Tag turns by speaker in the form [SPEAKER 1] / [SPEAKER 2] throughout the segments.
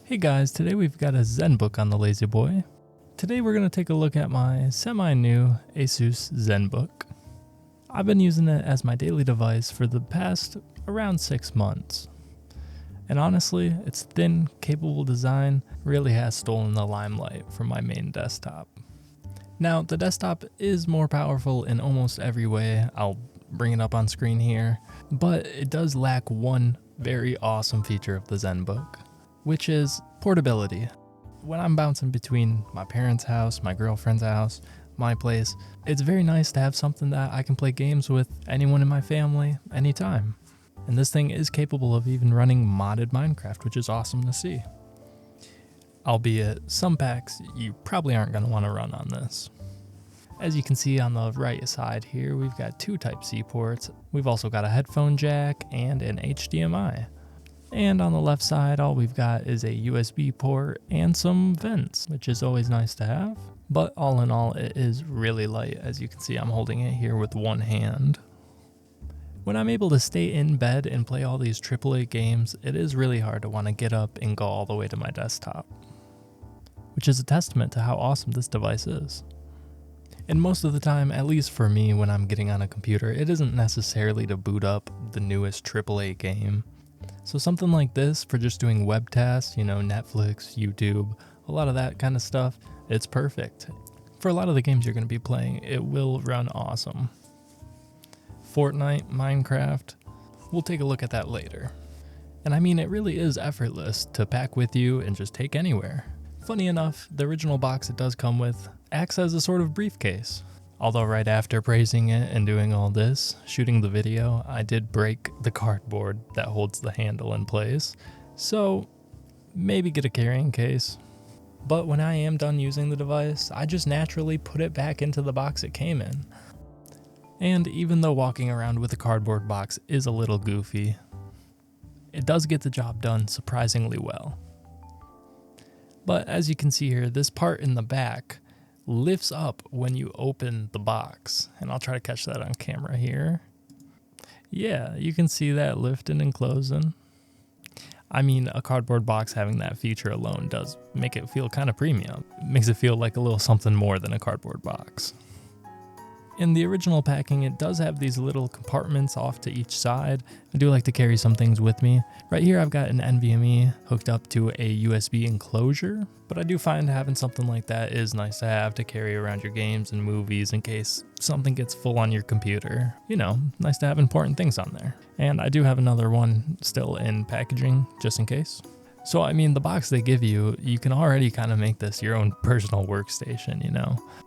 [SPEAKER 1] Hey guys, today we've got a Zenbook on the Lazy Boy. Today we're going to take a look at my semi-new ASUS Zenbook. I've been using it as my daily device for the past around 6 months. And honestly, its thin, capable design really has stolen the limelight from my main desktop. Now, the desktop is more powerful in almost every way. I'll bring it up on screen here, but it does lack one very awesome feature of the Zenbook, which is portability. When I'm bouncing between my parents' house, my girlfriend's house, my place, it's very nice to have something that I can play games with anyone in my family, anytime. And this thing is capable of even running modded Minecraft, which is awesome to see. Albeit, some packs you probably aren't going to want to run on this. As you can see on the right side here, we've got 2 Type-C ports. We've also got a headphone jack and an HDMI. And on the left side, all we've got is a USB port and some vents, which is always nice to have. But all in all, it is really light. As you can see, I'm holding it here with one hand. When I'm able to stay in bed and play all these AAA games, it is really hard to want to get up and go all the way to my desktop, which is a testament to how awesome this device is. And most of the time, at least for me, when I'm getting on a computer, it isn't necessarily to boot up the newest AAA game. So something like this for just doing web tasks, Netflix, YouTube, a lot of that kind of stuff, it's perfect. For a lot of the games you're going to be playing, it will run awesome. Fortnite, Minecraft, we'll take a look at that later. And I mean, it really is effortless to pack with you and just take anywhere. Funny enough, the original box it does come with acts as a sort of briefcase. Although right after praising it and doing all this, shooting the video, I did break the cardboard that holds the handle in place. So maybe get a carrying case. But when I am done using the device, I just naturally put it back into the box it came in. And even though walking around with a cardboard box is a little goofy, it does get the job done surprisingly well. But as you can see here, this part in the back lifts up when you open the box. And I'll try to catch that on camera here. Yeah, you can see that lifting and closing. I mean, a cardboard box having that feature alone does make it feel kind of premium. It makes it feel like a little something more than a cardboard box. In the original packing, it does have these little compartments off to each side. I do like to carry some things with me. Right here I've got an NVMe hooked up to a USB enclosure, but I do find having something like that is nice to have to carry around your games and movies in case something gets full on your computer. Nice to have important things on there. And I do have another one still in packaging, just in case. So I mean, the box they give you, you can already kind of make this your own personal workstation,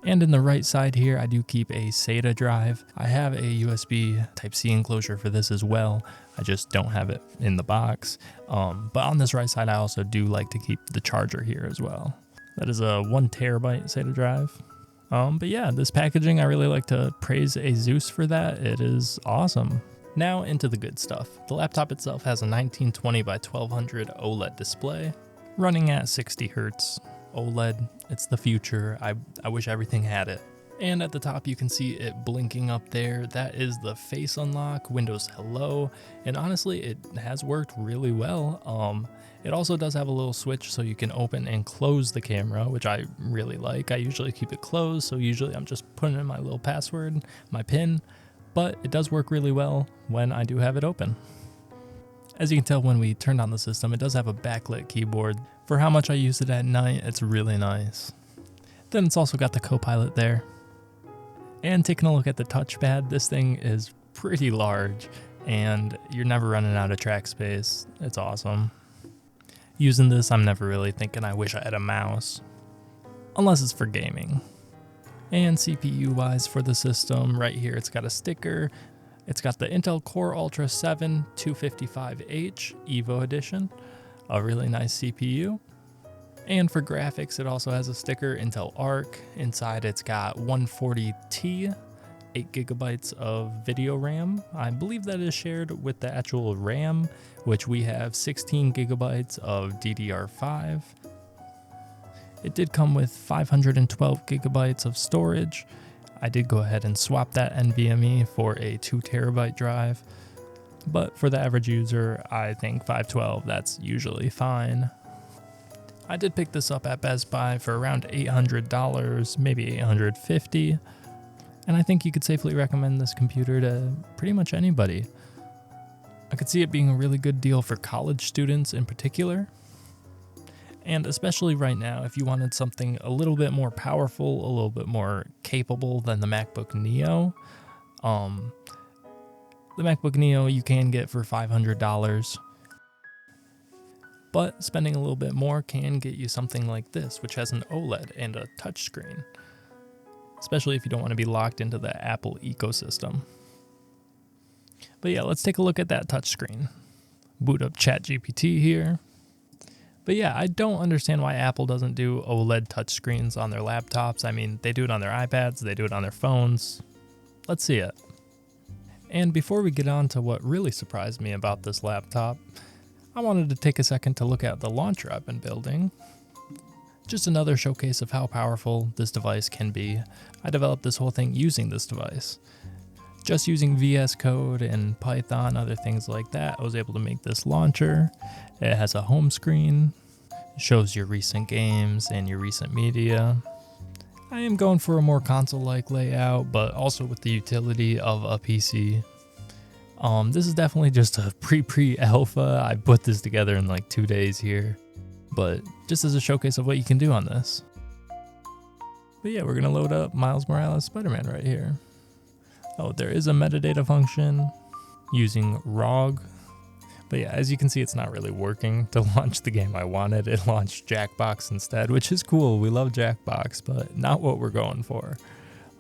[SPEAKER 1] And in the right side here, I do keep a SATA drive. I have a USB Type-C enclosure for this as well. I just don't have it in the box. But on this right side, I also do like to keep the charger here as well. That is a 1 terabyte SATA drive. But yeah, this packaging, I really like to praise ASUS for that. It is awesome. Now into the good stuff. The laptop itself has a 1920 by 1200 OLED display, running at 60 Hz. OLED, it's the future. I wish everything had it. And at the top you can see it blinking up there. That is the face unlock, Windows Hello, and honestly it has worked really well. It also does have a little switch so you can open and close the camera, which I really like. I usually keep it closed, so usually I'm just putting in my little password, my PIN. But it does work really well when I do have it open. As you can tell when we turned on the system, it does have a backlit keyboard. For how much I use it at night, it's really nice. Then it's also got the Copilot there. And taking a look at the touchpad, this thing is pretty large and you're never running out of track space. It's awesome. Using this, I'm never really thinking I wish I had a mouse, unless it's for gaming. And CPU wise for the system, right here it's got a sticker. It's got the Intel Core Ultra 7 255H Evo Edition, a really nice CPU. And for graphics, it also has a sticker, Intel Arc. Inside it's got 140T, 8 gigabytes of video RAM. I believe that is shared with the actual RAM, which we have 16 gigabytes of DDR5. It did come with 512 gigabytes of storage. I did go ahead and swap that NVMe for a 2 terabyte drive. But for the average user, I think 512, that's usually fine. I did pick this up at Best Buy for around $800, maybe $850, and I think you could safely recommend this computer to pretty much anybody. I could see it being a really good deal for college students in particular, and especially right now if you wanted something a little bit more powerful, a little bit more capable than the MacBook Neo. The MacBook Neo you can get for $500, but spending a little bit more can get you something like this, which has an OLED and a touchscreen, especially if you don't want to be locked into the Apple ecosystem. But yeah, let's take a look at that touchscreen. Boot up ChatGPT here. But yeah, I don't understand why Apple doesn't do OLED touchscreens on their laptops. I mean, they do it on their iPads, they do it on their phones. Let's see it. And before we get on to what really surprised me about this laptop, I wanted to take a second to look at the launcher I've been building. Just another showcase of how powerful this device can be. I developed this whole thing using this device. Just using VS Code and Python, other things like that, I was able to make this launcher. It has a home screen, shows your recent games and your recent media. I am going for a more console-like layout, but also with the utility of a PC. This is definitely just a pre-alpha. I put this together in like 2 days here, but just as a showcase of what you can do on this. But yeah, we're gonna load up Miles Morales Spider-Man right here. Oh, there is a metadata function using ROG. But yeah, as you can see, it's not really working to launch the game I wanted. It launched Jackbox instead, which is cool. We love Jackbox, but not what we're going for.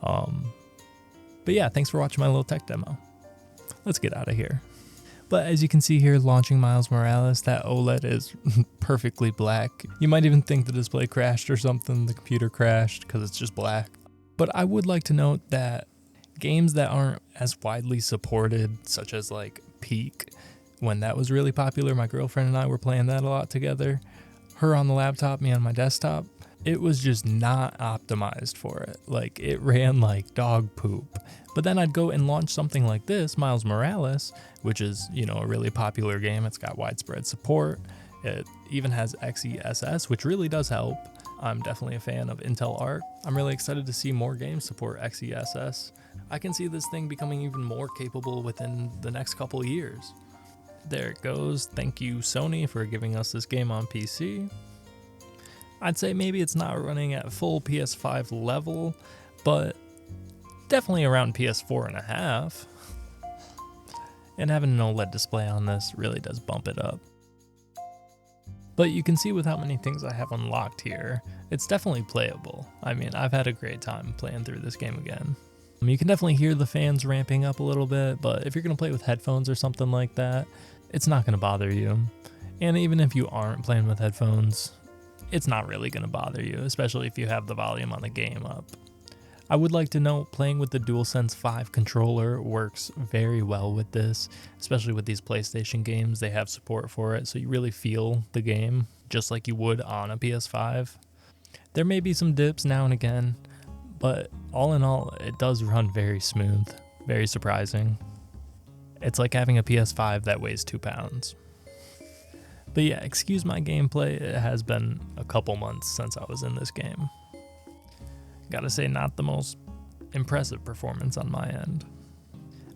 [SPEAKER 1] But yeah, thanks for watching my little tech demo. Let's get out of here. But as you can see here, launching Miles Morales, that OLED is perfectly black. You might even think the display crashed or something, the computer crashed, because it's just black. But I would like to note that games that aren't as widely supported, such as like Peak, when that was really popular, my girlfriend and I were playing that a lot together. Her on the laptop, me on my desktop. It was just not optimized for it. Like, it ran like dog poop. But then I'd go and launch something like this, Miles Morales, which is, you know, a really popular game. It's got widespread support. It even has XeSS, which really does help. I'm definitely a fan of Intel Arc. I'm really excited to see more games support XeSS. I can see this thing becoming even more capable within the next couple years. There it goes. Thank you, Sony, for giving us this game on PC. I'd say maybe it's not running at full PS5 level, but definitely around PS4 and a half. And having an OLED display on this really does bump it up. But you can see with how many things I have unlocked here, it's definitely playable. I mean, I've had a great time playing through this game again. You can definitely hear the fans ramping up a little bit, but if you're going to play with headphones or something like that, it's not going to bother you. And even if you aren't playing with headphones, it's not really going to bother you, especially if you have the volume on the game up. I would like to note, playing with the DualSense 5 controller works very well with this, especially with these PlayStation games. They have support for it, so you really feel the game just like you would on a PS5. There may be some dips now and again, but all in all, it does run very smooth, very surprising. It's like having a PS5 that weighs 2 pounds. But yeah, excuse my gameplay, it has been a couple months since I was in this game. Gotta say, not the most impressive performance on my end.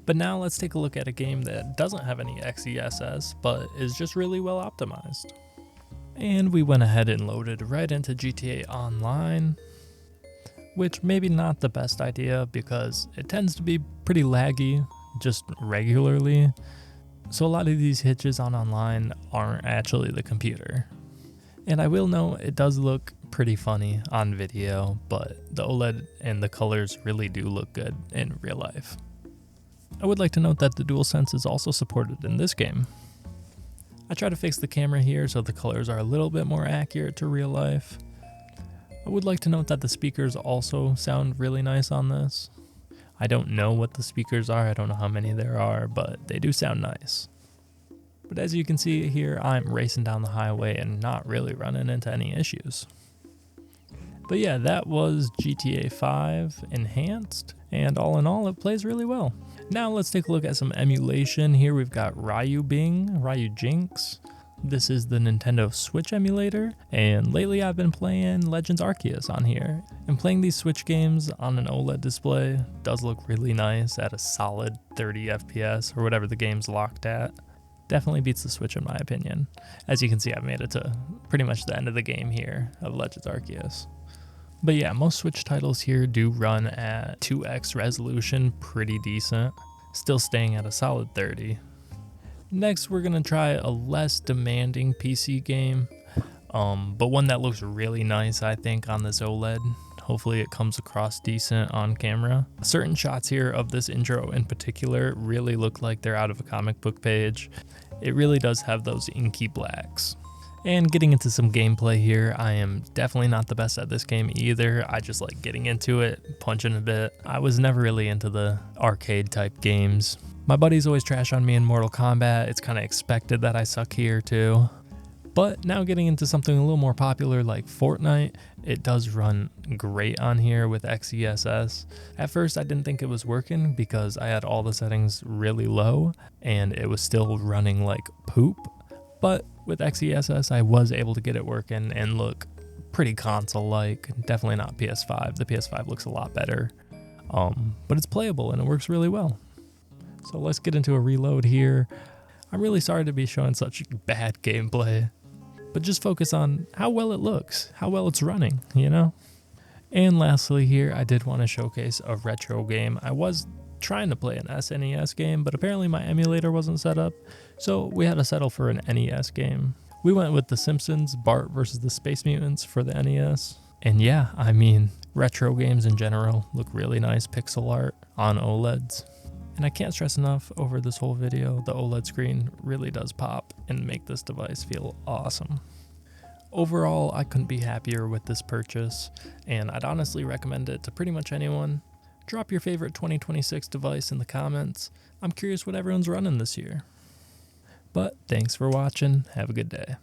[SPEAKER 1] But now let's take a look at a game that doesn't have any XeSS, but is just really well optimized. And we went ahead and loaded right into GTA Online, which maybe not the best idea because it tends to be pretty laggy, just regularly. So a lot of these hitches on online aren't actually the computer. And I will note, it does look pretty funny on video, but the OLED and the colors really do look good in real life. I would like to note that the DualSense is also supported in this game. I try to fix the camera here so the colors are a little bit more accurate to real life. I would like to note that the speakers also sound really nice on this. I don't know what the speakers are, I don't know how many there are, but they do sound nice. But as you can see here, I'm racing down the highway and not really running into any issues. But yeah, that was GTA 5 Enhanced, and all in all, it plays really well. Now let's take a look at some emulation. Here we've got Ryubing, Ryujinx. This is the Nintendo Switch emulator, and lately I've been playing Legends Arceus on here. And playing these Switch games on an OLED display does look really nice at a solid 30 FPS or whatever the game's locked at. Definitely beats the Switch in my opinion. As you can see, I've made it to pretty much the end of the game here of Legends Arceus. But yeah, most Switch titles here do run at 2x resolution, pretty decent, still staying at a solid 30. Next, we're gonna try a less demanding PC game, but one that looks really nice, I think, on this OLED. Hopefully it comes across decent on camera. Certain shots here of this intro in particular really look like they're out of a comic book page. It really does have those inky blacks. And getting into some gameplay here, I am definitely not the best at this game either. I just like getting into it, punching a bit. I was never really into the arcade type games. My buddies always trash on me in Mortal Kombat. It's kind of expected that I suck here too. But now getting into something a little more popular like Fortnite, it does run great on here with XeSS. At first I didn't think it was working because I had all the settings really low and it was still running like poop. But with XeSS I was able to get it working and look pretty console-like. Definitely not PS5. The PS5 looks a lot better. But it's playable and it works really well. So let's get into a reload here. I'm really sorry to be showing such bad gameplay, but just focus on how well it looks, how well it's running, you know? And lastly here, I did want to showcase a retro game. I was trying to play an SNES game, but apparently my emulator wasn't set up, so we had to settle for an NES game. We went with The Simpsons, Bart versus the Space Mutants for the NES. And yeah, I mean, retro games in general look really nice pixel art on OLEDs. And I can't stress enough over this whole video, the OLED screen really does pop and make this device feel awesome. Overall, I couldn't be happier with this purchase, and I'd honestly recommend it to pretty much anyone. Drop your favorite 2026 device in the comments. I'm curious what everyone's running this year. But thanks for watching, have a good day.